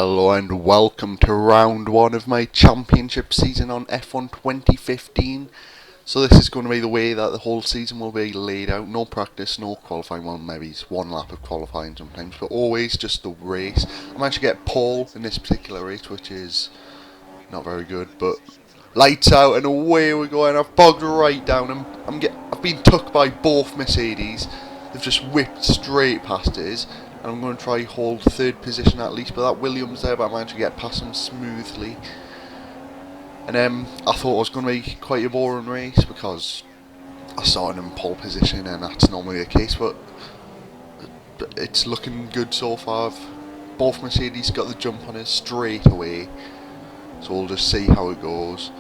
Hello and welcome to round one of my championship season on F1 2015. So this is going to be the way that the whole season will be laid out. No practice, no qualifying, well maybe it's one lap of qualifying sometimes, but always just the race. I managed to get pole in this particular race, which is not very good, but lights out and away we go, and I've bogged right down. I've been took by both Mercedes. They've just whipped straight past us. And I'm going to try hold third position at least, but that Williams there, but I managed to get past him smoothly. And I thought it was going to be quite a boring race because I started in pole position and that's normally the case, but it's looking good so far. Both Mercedes got the jump on us straight away, so we'll just see how it goes.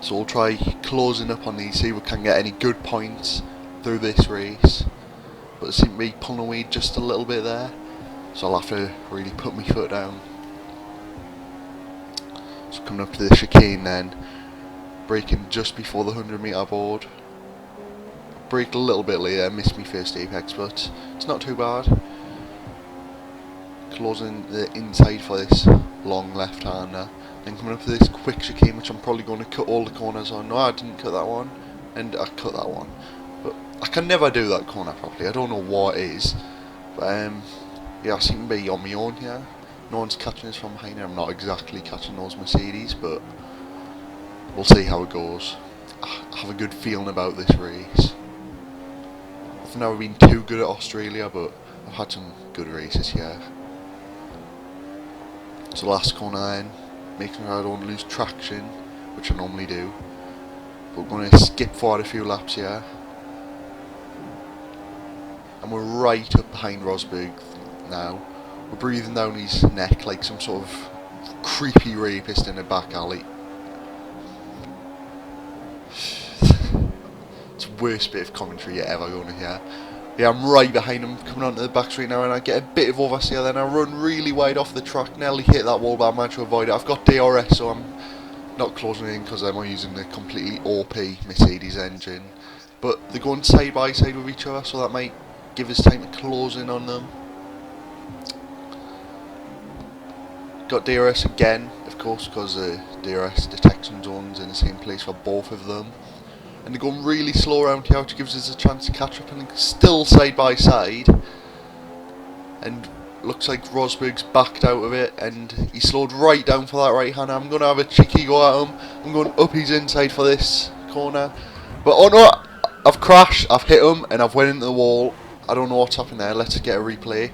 So we'll try closing up on these, see if we can get any good points through this race. But it seemed to be pulling away just a little bit there, so I'll have to really put my foot down. So coming up to the chicane then, braking just before the 100-metre board. Braked a little bit later, missed my first apex, but it's not too bad. Closing the inside for this long left-hander. Then coming up to this quick chicane, which I'm probably going to cut all the corners on. No, I didn't cut that one, and I cut that one. I can never do that corner properly, I don't know what it is, but yeah, I seem to be on my own here. No one's catching us from behind here. I'm not exactly catching those Mercedes, but we'll see how it goes. I have a good feeling about this race. I've never been too good at Australia, but I've had some good races here. So last corner then, making sure I don't lose traction, which I normally do. But we're going to skip forward a few laps here. And we're right up behind Rosberg now. We're breathing down his neck like some sort of creepy rapist in a back alley. It's the worst bit of commentary you're ever going to hear. Yeah, I'm right behind him, coming onto the back straight now, and I get a bit of oversteer, then I run really wide off the track, nearly hit that wall, but I managed to avoid it. I've got DRS, so I'm not closing in because I'm using the completely OP Mercedes engine. But they're going side by side with each other, so that might give us time to close in on them. Got DRS again, of course, because the DRS detection zone's in the same place for both of them. And they're going really slow around here, which gives us a chance to catch up, and still side by side. And looks like Rosberg's backed out of it, and he slowed right down for that right hand. I'm going to have a cheeky go at him. I'm going up his inside for this corner. But oh no, I've crashed, I've hit him, and I've went into the wall. I don't know what's happened there. Let's get a replay.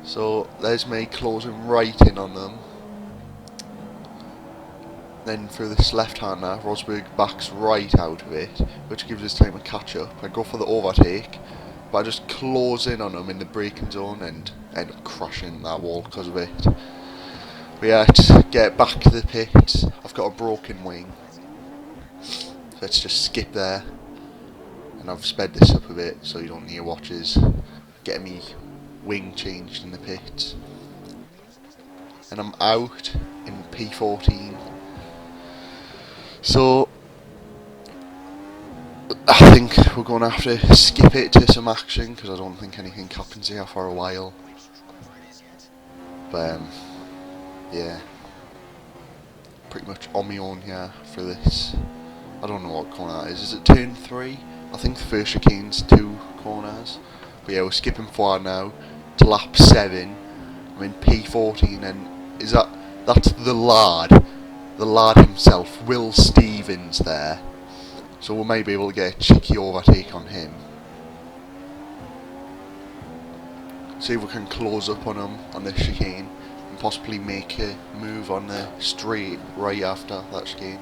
So there's me closing right in on them. Then through this left-hander, Rosberg backs right out of it, which gives us time to catch up. I go for the overtake, but I just close in on them in the braking zone and end up crashing that wall because of it. But yeah, let's get back to the pits. I've got a broken wing. So let's just skip there. And I've sped this up a bit so you don't need watches. Getting me wing changed in the pits. And I'm out in P14. So I think we're going to have to skip it to some action because I don't think anything happens here for a while. But yeah, pretty much on my own here for this. I don't know what corner that is. Is it turn 3? I think the first chicane's 2 corners. But yeah, we're skipping forward now to lap 7. I'm in P14, and that's the lad himself, Will Stevens there. So we may be able to get a cheeky overtake on him. See if we can close up on him on this chicane and possibly make a move on the straight right after that chicane.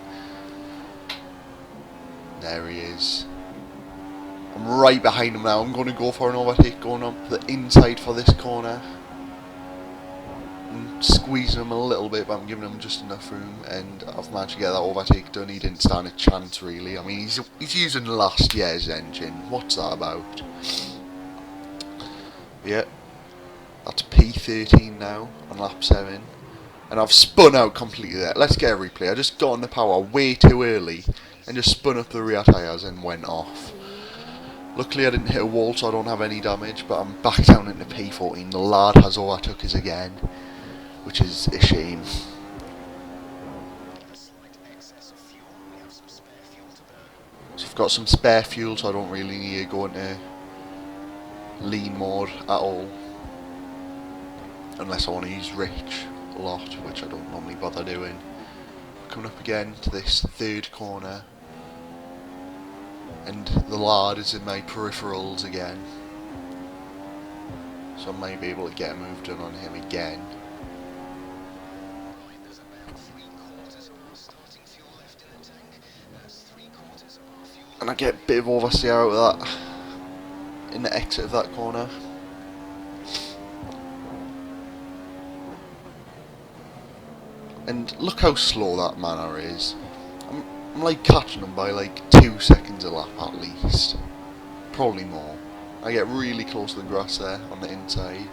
There he is. I'm right behind him now. I'm going to go for an overtake going up the inside for this corner. I'm squeezing him a little bit, but I'm giving him just enough room, and I've managed to get that overtake done. He didn't stand a chance really. I mean, he's using last year's engine. What's that about? Yeah, that's P13 now on lap 7. And I've spun out completely there. Let's get a replay. I just got on the power way too early and just spun up the rear tyres and went off. Luckily I didn't hit a wall, so I don't have any damage, but I'm back down into P14. The lad has overtook us again, which is a shame. So I've got some spare fuel, so I don't really need to go into lean mode at all. Unless I want to use rich a lot, which I don't normally bother doing. Coming up again to this third corner. And the lard is in my peripherals again. So I might be able to get a move done on him again. And I get a bit of oversteer out of that in the exit of that corner. And look how slow that manor is. I'm like catching them by like 2 seconds a lap at least. Probably more. I get really close to the grass there on the inside.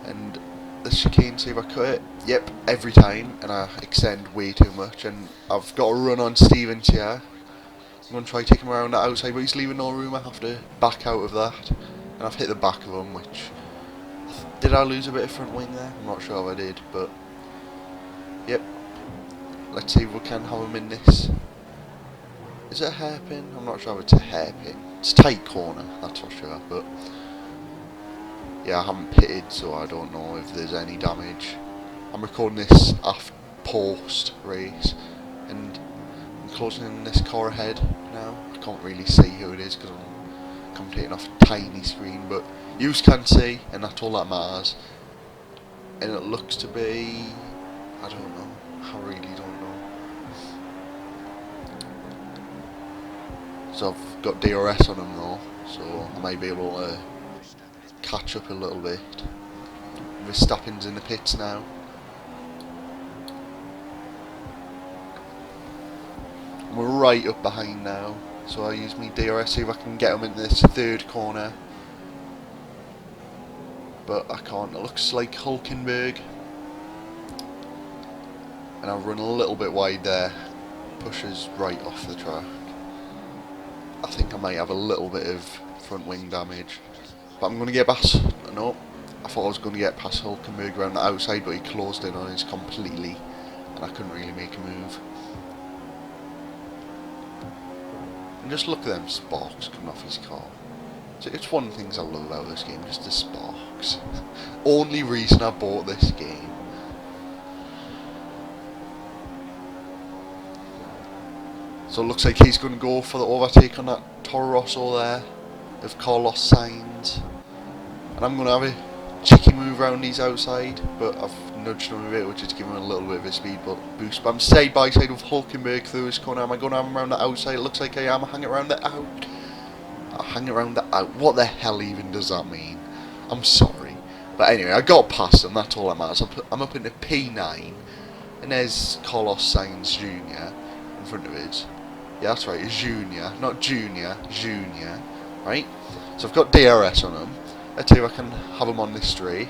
And the chicane, see if I cut it. Yep, every time. And I extend way too much. And I've got to run on Stevens here. I'm going to try to take him around the outside, but he's leaving no room. I have to back out of that. And I've hit the back of him, which... Did I lose a bit of front wing there? I'm not sure if I did, but... Yep. Let's see if we can have him in this. Is it a hairpin? I'm not sure if it's a hairpin. It's a tight corner, that's for sure, but... Yeah, I haven't pitted, so I don't know if there's any damage. I'm recording this after post race, and I'm closing in this car ahead now. I can't really see who it is because I'm commentating off a tiny screen, but you can see, and that's all that matters. And it looks to be... I don't know. I really don't know. So I've got DRS on him though, so I might be able to catch up a little bit. Verstappen's in the pits now. We're right up behind now, so I use my DRS, see if I can get him in this third corner. But I can't. It looks like Hulkenberg. And I'll run a little bit wide there. Pushes right off the track. I think I might have a little bit of front wing damage. But I'm going to get past... No. I thought I was going to get past Hulkenberg around the outside, but he closed in on us completely. And I couldn't really make a move. And just look at them sparks coming off his car. So it's one of the things I love about this game, just the sparks. Only reason I bought this game. So it looks like he's going to go for the overtake on that Toro Rosso there of Carlos Sainz. And I'm going to have a cheeky move around his outside, but I've nudged him a bit, which is giving him a little bit of a speed boost. But I'm side by side with Hulkenberg through his corner. Am I going to have him around the outside? It looks like I am. I hang around the out. I hang around the out. What the hell even does that mean? I'm sorry. But anyway, I got past him. That's all that matters. I'm up into P9. And there's Carlos Sainz Jr. in front of us. Yeah, that's right, it's Junior, not Junior, Junior, right? So I've got DRS on him. Let's see if I can have him on this straight.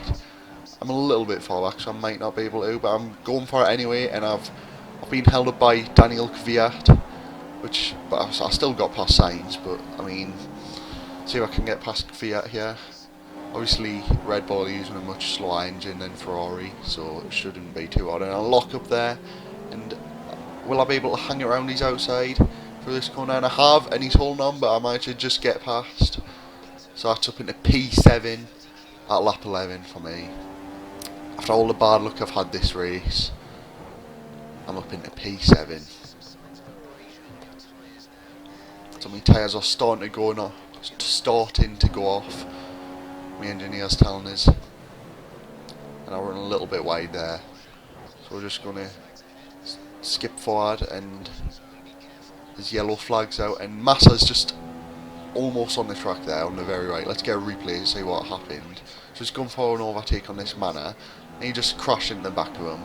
I'm a little bit far back, so I might not be able to, but I'm going for it anyway, and I've been held up by Daniel Kvyat, but I still got past Sainz, but, I mean, see if I can get past Kvyat here. Obviously, Red Bull are using a much slower engine than Ferrari, so it shouldn't be too hard. And I'll lock up there, and will I be able to hang around his outside through this corner? And I have, and he's holding on, but I might just get past. So that's up into P7 at lap 11 for me. After all the bad luck I've had this race, I'm up into P7. So my tyres are starting to go off. My engineer's telling us. And I'll run a little bit wide there. So we're just going to skip forward, and there's yellow flags out, and Massa's just almost on the track there on the very right. Let's get a replay to see what happened. Just going for an overtake on this manor, and he just crashed into the back of him.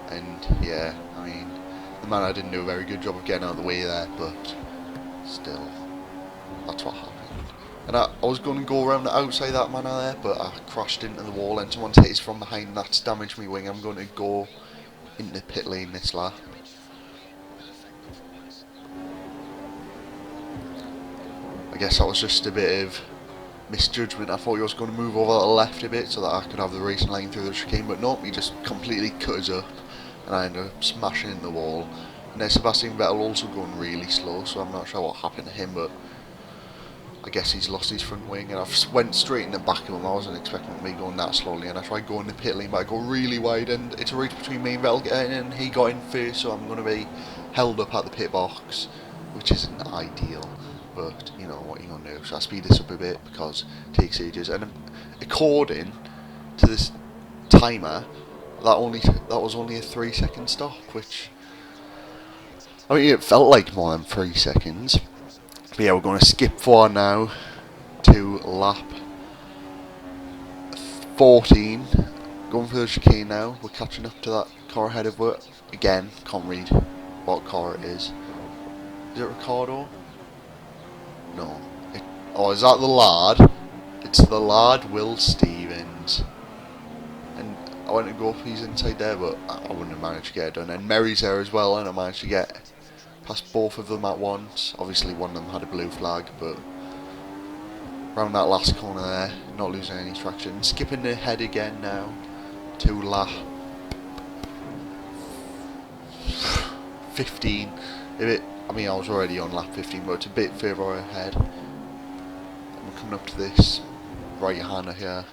And yeah, I mean, the manor didn't do a very good job of getting out of the way there, but still, that's what happened. And I was going to go around the outside that manor there, but I crashed into the wall, and someone's hit us from behind. That's damaged my wing. I'm going to go into the pit lane this lap. guess that was just a bit of misjudgment. I thought he was going to move over to the left a bit so that I could have the racing line through the chicane, but nope, he just completely cut us up and I ended up smashing in the wall. And then Sebastian Vettel also going really slow, so I'm not sure what happened to him, but I guess he's lost his front wing, and I went straight in the back of him. I wasn't expecting me going that slowly, and I tried going the pit lane, but I go really wide, and it's a race between me and Vettel getting in, and he got in first, so I'm going to be held up at the pit box, which isn't ideal, but you know what you're going to do. So I speed this up a bit because it takes ages, and according to this timer, that was only a 3-second stop, which, I mean, it felt like more than 3 seconds. But yeah, we're going to skip forward now to lap 14. Going for the chicane now. We're catching up to that car ahead of us. Again, can't read what car it is. Is it Ricardo? No. Is that the lad? It's the lad, Will Stevens. And I went to go if he's inside there, but I wouldn't have managed to get it done. And Mary's there as well, and I managed to get past both of them at once. Obviously one of them had a blue flag, but around that last corner there, not losing any traction. Skipping ahead again now to lap 15. I mean, I was already on lap 15, but it's a bit further ahead. And we're coming up to this right-hander here.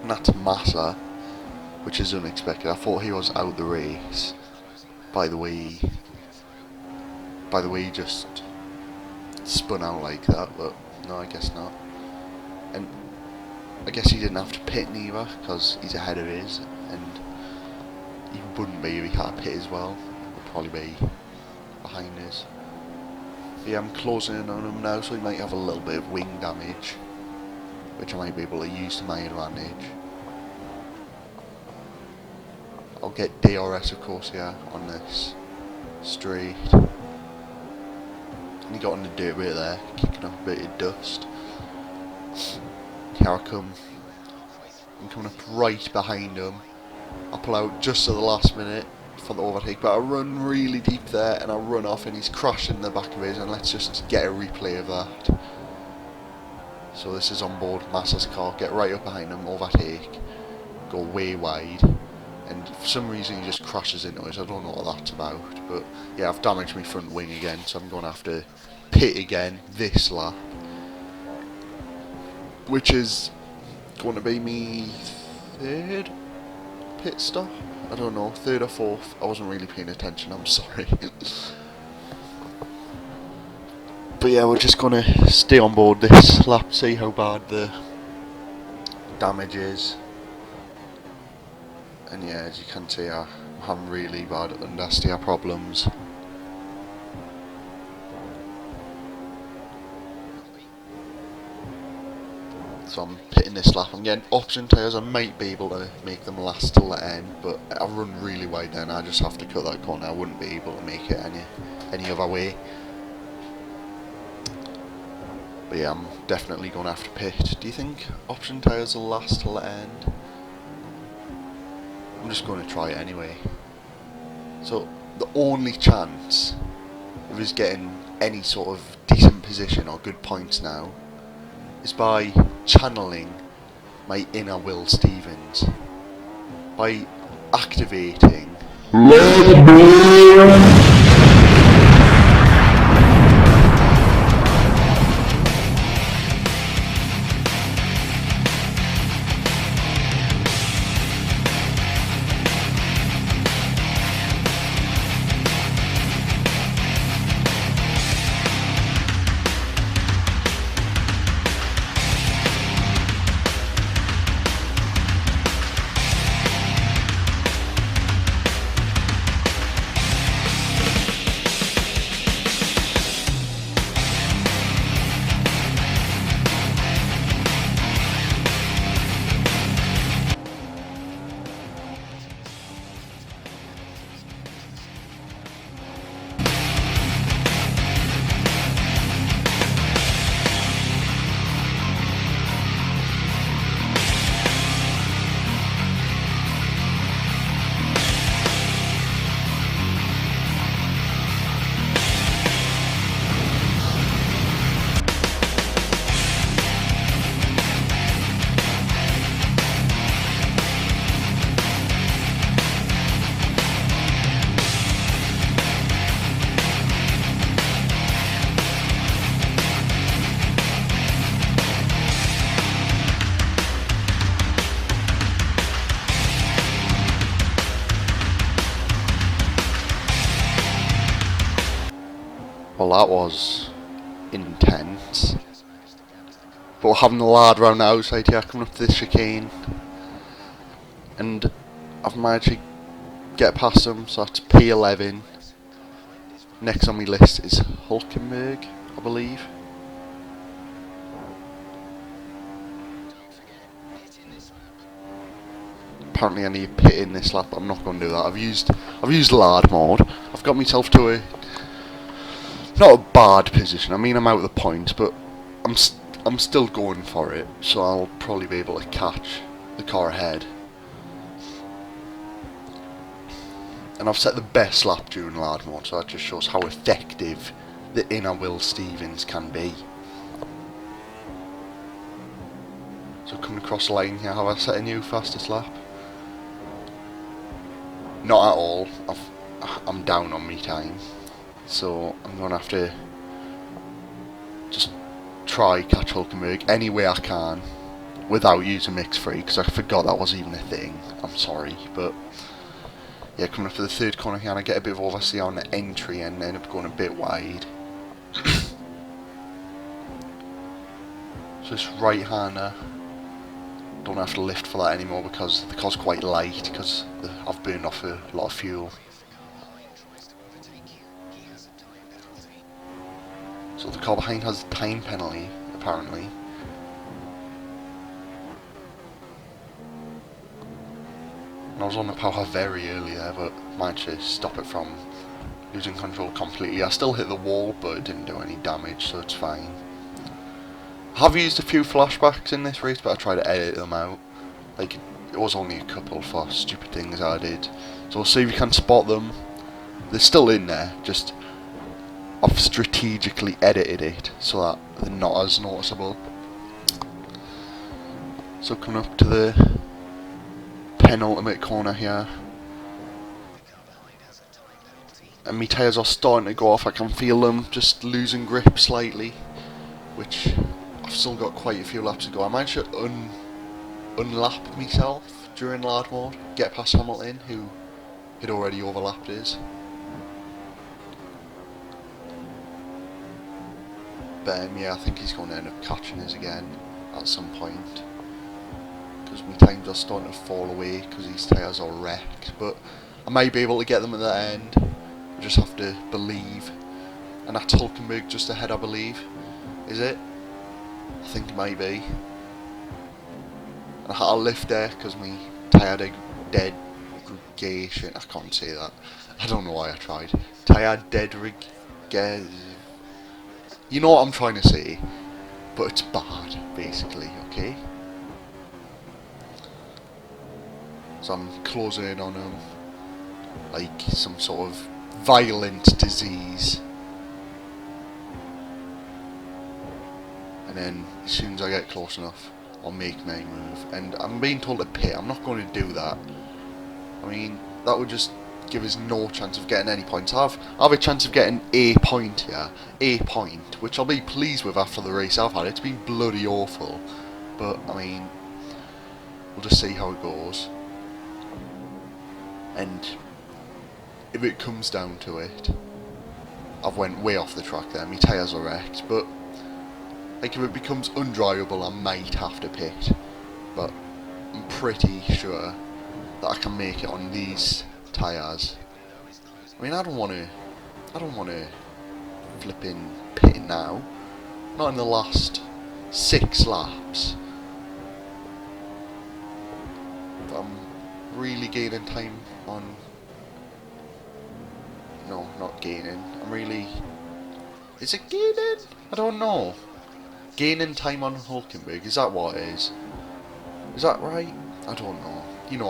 And that's Massa, which is unexpected. I thought he was out the race by the way he just spun out like that, but no, I guess not. And I guess he didn't have to pit neither because he's ahead of his, and he wouldn't be if he had a pit as well. He would probably be behind us. But yeah, I'm closing in on him now, so he might have a little bit of wing damage, which I might be able to use to my advantage. I'll get DRS, of course, yeah, on this straight. And he got on the dirt bit there, kicking up a bit of dust. Here I come. I'm coming up right behind him. I pull out just at the last minute for the overtake, but I run really deep there and I run off and he's crashing in the back of his, and let's just get a replay of that. So this is on board Massa's car, get right up behind him, overtake, go way wide, and for some reason he just crashes into us. I don't know what that's about, but yeah, I've damaged my front wing again, so I'm going to have to pit again this lap, which is going to be me third pit stop. I don't know, third or fourth. I wasn't really paying attention, I'm sorry. But yeah, we're just going to stay on board this lap, see how bad the damage is. And yeah, as you can see, I'm having really bad understeer problems. So I'm pitting this lap. I'm getting option tyres. I might be able to make them last till the end, but I run really wide then. I just have to cut that corner. I wouldn't be able to make it any other way. But yeah, I'm definitely going to have to pit. Do you think option tyres will last till the end? I'm just going to try it anyway. So the only chance of us getting any sort of decent position or good points now is by channeling my inner Will Stevens. By activating Well, that was intense. But we're having the lad round the outside here, coming up to this chicane. And I've managed to get past him, so that's P11. Next on my list is Hulkenberg, I believe. Apparently I need pit in this lap, but I'm not going to do that. I've used lard mode. I've got myself to a not a bad position. I mean, I'm out of the points, but I'm still going for it. So I'll probably be able to catch the car ahead. And I've set the best lap during lard mode, so that just shows how effective the inner Will Stevens can be. So coming across the line here, have I set a new fastest lap? Not at all. I'm down on me time, so I'm gonna have to just try catch Hulkenberg any way I can without using mix free, because I forgot that was even a thing. I'm sorry, but yeah, coming up to the third corner here, and I get a bit of oversteer on the entry and end up going a bit wide. So this right hander, don't have to lift for that anymore because the car's quite light, because I've burned off a lot of fuel. So the car behind has a time penalty, apparently. And I was on the power very early there, but managed to stop it from losing control completely. I still hit the wall, but it didn't do any damage, so it's fine. I have used a few flashbacks in this race, but I tried to edit them out. Like, it was only a couple for stupid things I did. So we'll see if you can spot them. They're still in there, just I've strategically edited it so that they're not as noticeable. So coming up to the penultimate corner here. And my tyres are starting to go off. I can feel them just losing grip slightly, which I've still got quite a few laps to go. I managed to unlap myself during lard mode, get past Hamilton, who had already overlapped his. But yeah, I think he's going to end up catching us again at some point, because my times are starting to fall away because these tyres are wrecked. But I may be able to get them at the end. I just have to believe. And that's Hulkenberg just ahead, I believe. Is it? I think it might be. And I had to lift there because my tyre degradation. I can't say that. I don't know why I tried. Tyre degradation. You know what I'm trying to say, but it's bad, basically, okay? So I'm closing in on him like some sort of violent disease. And then, as soon as I get close enough, I'll make my move. And I'm being told to pit. I'm not going to do that. I mean, that would just give us no chance of getting any points. I have a chance of getting a point here. A point, which I'll be pleased with after the race I've had. It's been bloody awful. But, I mean, we'll just see how it goes. And if it comes down to it, I've went way off the track there. My tyres are wrecked. But, like, if it becomes undrivable, I might have to pit. But I'm pretty sure that I can make it on these tyres. I mean, I don't want to flipping pit now. Not in the last 6 laps. But I'm really gaining time on. No, not gaining. I'm really. Is it gaining? I don't know. Gaining time on Hulkenberg. Is that what it is? Is that right? I don't know. You know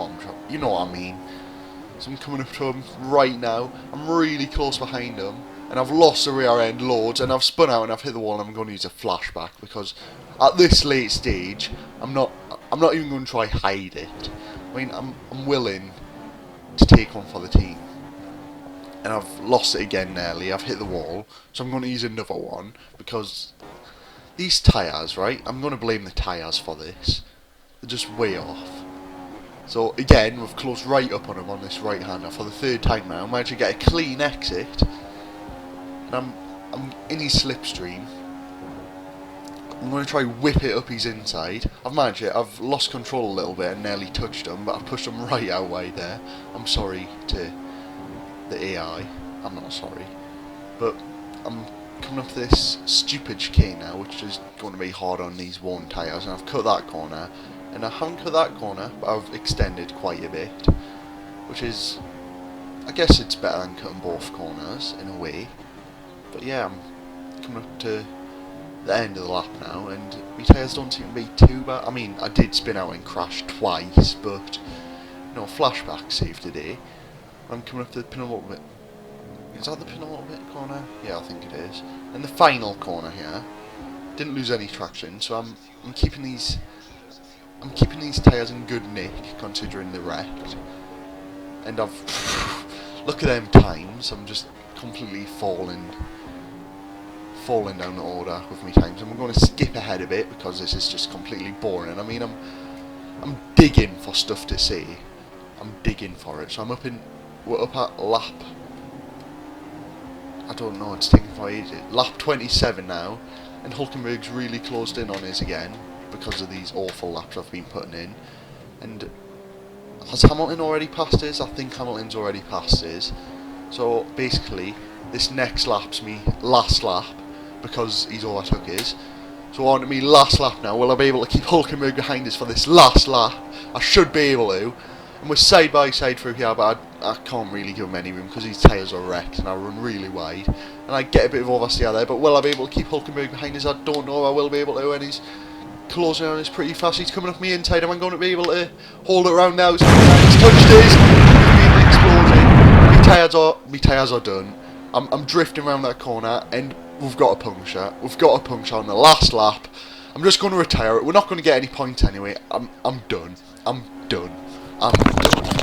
what I mean. So I'm coming up to him right now. I'm really close behind him, and I've lost the rear end loads, and I've spun out and I've hit the wall, and I'm going to use a flashback because at this late stage, I'm not even going to try hide it. I mean, I'm willing to take one for the team, and I've lost it again nearly. I've hit the wall, so I'm going to use another one because these tyres, right? I'm going to blame the tyres for this. They're just way off. So again, we've closed right up on him on this right hander for the 3rd time now. I managed to get a clean exit, and I'm I'm in his slipstream. I'm going to try whip it up his inside. I've managed it. I've lost control a little bit and nearly touched him, but I've pushed him right out wide there. I'm sorry to the AI. I'm not sorry. But I'm coming up to this stupid chicane now, which is going to be hard on these worn tyres, and I've cut that corner. And I haven't cut that corner, but I've extended quite a bit, which is, I guess it's better than cutting both corners in a way. But yeah, I'm coming up to the end of the lap now, and my tyres don't seem to be too bad. I mean, I did spin out and crash twice, but no flashback saved today. I'm coming up to the penultimate. Is that the penultimate corner? Yeah, I think it is. And the final corner here. Didn't lose any traction, so I'm keeping these tyres in good nick considering the wrecked. And I've look at them times. I'm just completely falling down the order with my times. I'm going to skip ahead a bit because this is just completely boring. I mean, I'm digging for stuff to say. I'm digging for it. So we're up at lap. I don't know. It's taking for ages. Lap 27 now, and Hulkenberg's really closed in on us again because of these awful laps I've been putting in. And has Hamilton already passed us? I think Hamilton's already passed us. So basically, this next lap's me last lap, because he's overtook us. So on to me last lap now. Will I be able to keep Hulkenberg behind us for this last lap? I should be able to. And we're side by side through here, but I can't really give him any room because his tyres are wrecked and I run really wide. And I get a bit of oversteer there, but will I be able to keep Hulkenberg behind us? I don't know. I will be able to, and he's closing on us pretty fast. He's coming off me inside. Am I going to be able to hold it around now? He's touched his. My tyres are done. I'm drifting around that corner, and we've got a puncture. We've got a puncture on the last lap. I'm just going to retire it. We're not going to get any points anyway. I'm done. I'm done. I'm done.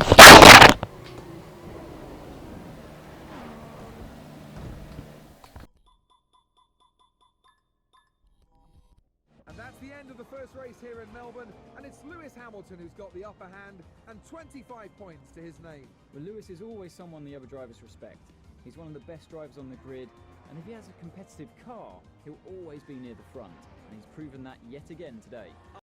And that's the end of the first race here in Melbourne, and it's Lewis Hamilton who's got the upper hand and 25 points to his name. Well, Lewis is always someone the other drivers respect. He's one of the best drivers on the grid, and if he has a competitive car, he'll always be near the front, and he's proven that yet again today.